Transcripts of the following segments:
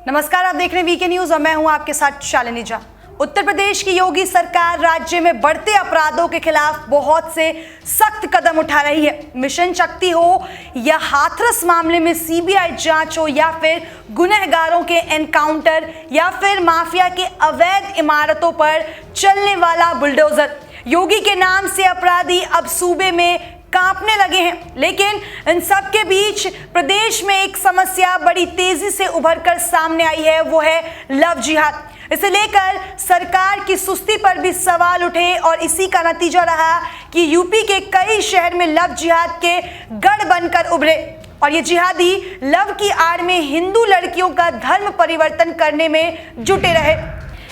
नमस्कार, आप देख रहे हैं वीके न्यूज और मैं हूं आपके साथ शालिनी झा। उत्तर प्रदेश की योगी सरकार राज्य में बढ़ते अपराधों के खिलाफ बहुत से सख्त कदम उठा रही है। मिशन शक्ति हो या हाथरस मामले में सीबीआई जांच हो या फिर गुनहगारों के एनकाउंटर या फिर माफिया के अवैध इमारतों पर चलने वाला बुलडोजर, योगी के नाम से अपराधी अब सूबे में कांपने लगे हैं। लेकिन इन सब के बीच प्रदेश में एक समस्या बड़ी तेजी से उभरकर सामने आई है, वो है लव जिहाद। इसे लेकर सरकार की सुस्ती पर भी सवाल उठे और इसी का नतीजा रहा कि यूपी के कई शहर में लव जिहाद के गढ़ बनकर उभरे और ये जिहादी लव की आड़ में हिंदू लड़कियों का धर्म परिवर्तन करने में जुटे रहे।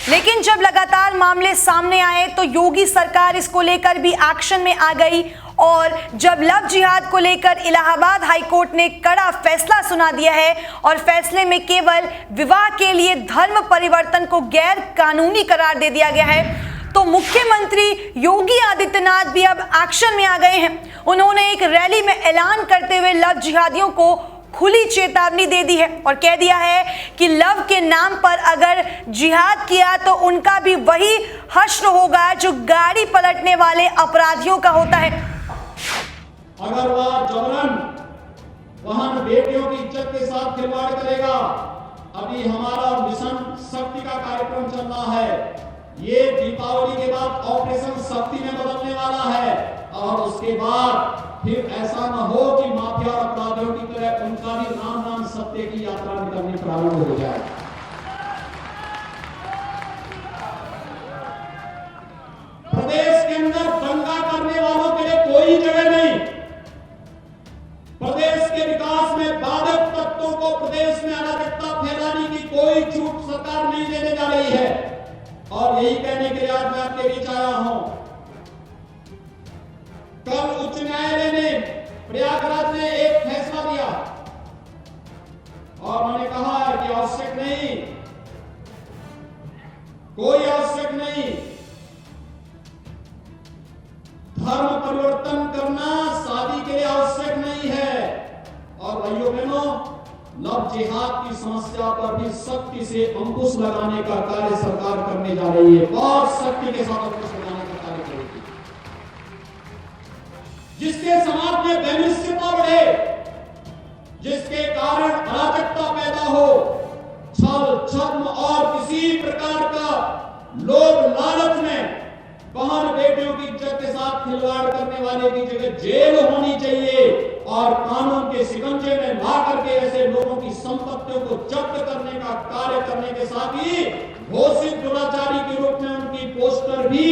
लेकिन जब लगातार मामले सामने आए तो योगी सरकार इसको लेकर भी एक्शन में आ गई और जब लव जिहाद को लेकर इलाहाबाद हाईकोर्ट ने कड़ा फैसला सुना दिया है और फैसले में केवल विवाह के लिए धर्म परिवर्तन को गैर कानूनी करार दे दिया गया है, तो मुख्यमंत्री योगी आदित्यनाथ भी अब एक्शन में आ गए हैं। उन्होंने एक रैली में ऐलान करते हुए लव जिहादियों को खुली चेतावनी दे दी है और कह दिया है कि लव के नाम पर अगर जिहाद किया तो उनका भी वही हश्र होगा जो गाड़ी पलटने वाले अपराधियों का होता है। अगर वह जबरन वहन बेटियों की इज्जत के साथ खिलवाड़ करेगा, अभी हमारा मिशन शक्ति का कार्यक्रम चल रहा है, ये दीपावली के बाद ऑपरेशन शक्ति में बदलने वाला है और उसके बाद फिर ऐसा न हो कि माफिया और अपराधियों की तरह उनका भी राम नाम सत्य की यात्रा निकलनी प्रारंभ हो जाए। प्रदेश के अंदर दंगा करने वालों के लिए कोई जगह नहीं। प्रदेश के विकास में बाधक तत्वों को प्रदेश में अराजकता फैलाने की कोई छूट सरकार नहीं देने जा रही है और यही कहने के लिए आज मैं आपके बीच आया हूं। कल उच्च न्यायालय ने प्रयागराज में एक फैसला दिया और उन्होंने कहा है कि आवश्यक नहीं, कोई आवश्यक नहीं, धर्म परिवर्तन करना शादी के लिए आवश्यक नहीं है। और भाइयों बहनों, लव जिहाद की समस्या पर भी सख्ती से अंकुश लगाने का कार्य सरकार करने जा रही है, बहुत सख्ती के साथ अंकुश लगाने का कार्य करेगी, जिसके समाज में बेनिश्चितता बढ़े, जिसके कारण अराजकता पैदा हो, छल छद्म और किसी प्रकार का लोभ लालच में बहन बेटियों की इज्जत के साथ खिलवाड़ करने वाले की जगह जेल होनी चाहिए और कानून के शिकंजे में ला करके ऐसे लोगों की संपत्तियों को जब्त करने का कार्य करने के साथ ही घोषित दुराचारी के रूप में उनकी पोस्टर भी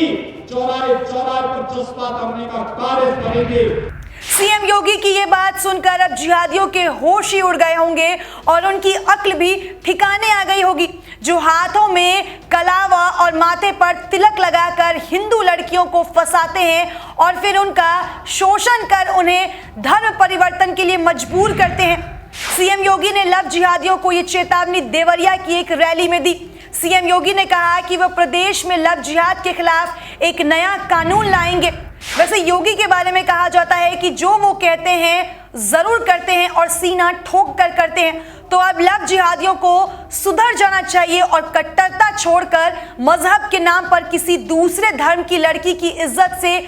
चौराहे चौराहे पर चस्पा करने का कार्य करेंगे। सीएम योगी की ये बात सुनकर अब जिहादियों के होश ही उड़ गए होंगे और उनकी अक्ल भी ठिकाने आ गई होगी, जो हाथों में कलावा और माथे पर तिलक लगाकर हिंदू लड़कियों को फंसाते हैं और फिर उनका शोषण कर उन्हें धर्म परिवर्तन के लिए मजबूर करते हैं। सीएम योगी ने लव जिहादियों को ये चेतावनी देवरिया की एक रैली में दी। सीएम योगी ने कहा कि वह प्रदेश में लव जिहाद के खिलाफ एक नया कानून लाएंगे। वैसे योगी के बारे में कहा जाता है कि जो वो कहते हैं जरूर करते हैं और सीना ठोक कर करते हैं, तो अब लव जिहादियों को सुधर जाना चाहिए और कट्टरता छोड़कर मजहब के नाम पर किसी दूसरे धर्म की लड़की की इज्जत से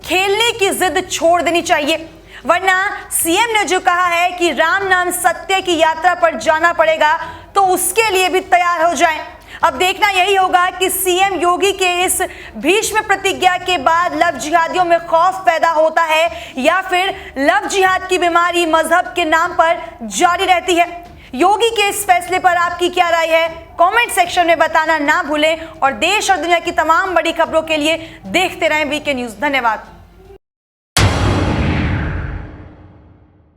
खेलने की जिद छोड़ देनी चाहिए, वरना सीएम ने जो कहा है कि राम नाम सत्य की यात्रा पर जाना पड़ेगा तो उसके लिए भी तैयार हो जाएं। अब देखना यही होगा कि सीएम योगी के इस भीष्म प्रतिज्ञा के बाद लव जिहादियों में खौफ पैदा होता है या फिर लव जिहाद की बीमारी मजहब के नाम पर जारी रहती है। योगी के इस फैसले पर आपकी क्या राय है, कमेंट सेक्शन में बताना ना भूलें और देश और दुनिया की तमाम बड़ी खबरों के लिए देखते रहें वीके न्यूज। धन्यवाद।